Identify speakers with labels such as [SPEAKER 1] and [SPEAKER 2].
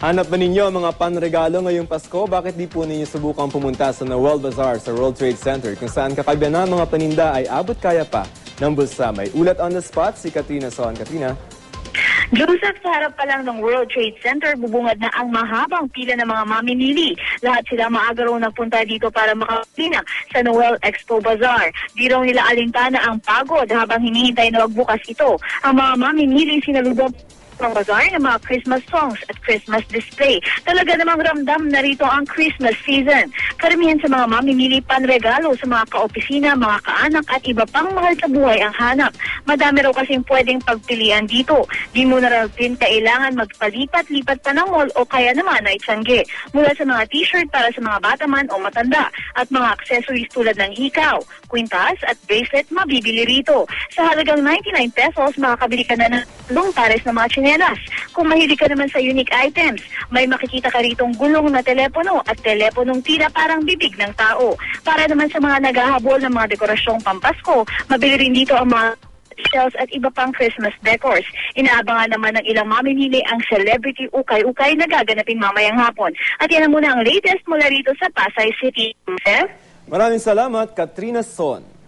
[SPEAKER 1] Hanap ba ninyo ang mga panregalo ngayong Pasko? Bakit di po ninyo subukang pumunta sa Noel Bazaar sa World Trade Center kung saan kapag na mga paninda ay abot kaya pa ng bulsa? May ulat on the spot si Katrina Son. Katrina?
[SPEAKER 2] Joseph, sa harap pa lang ng World Trade Center, bubungad na ang mahabang pila ng mga mamimili. Lahat sila maaga raw nagpunta dito para makapina sa Noel Expo Bazaar. Di raw nila alintana ang pagod habang hinihintay na magbukas ito. Ang mga mamimili sinalubong ng bazaar ng mga Christmas songs at Christmas display. Talaga namang ramdam na rito ang Christmas season. Karamihan sa mga mamimili panregalo sa mga kaopisina, mga kaanak at iba pang mahal sa buhay ang hanap. Madami raw kasing pwedeng pagpilian dito. Di mo na raw din kailangan magpalipat-lipat pa ng mall o kaya naman ay tiyangge. Mula sa mga t-shirt para sa mga bata man o matanda at mga accessories tulad ng hikaw, kwintas at bracelet mabibili rito. Sa halagang 99 pesos, makakabili ka na ng pares na mga chinelas. Kung mahilig ka naman sa unique items, may makikita ka ritong gulong na telepono at teleponong tira parang bibig ng tao. Para naman sa mga naghahabol ng mga dekorasyong pampasko, mabili rin dito ang mga shells at iba pang Christmas decors. Inaabangan naman ng ilang mamimili ang celebrity ukay-ukay na gaganapin mamayang hapon. At yan na muna ang latest mula rito sa Pasay City.
[SPEAKER 1] Maraming salamat, Katrina Son.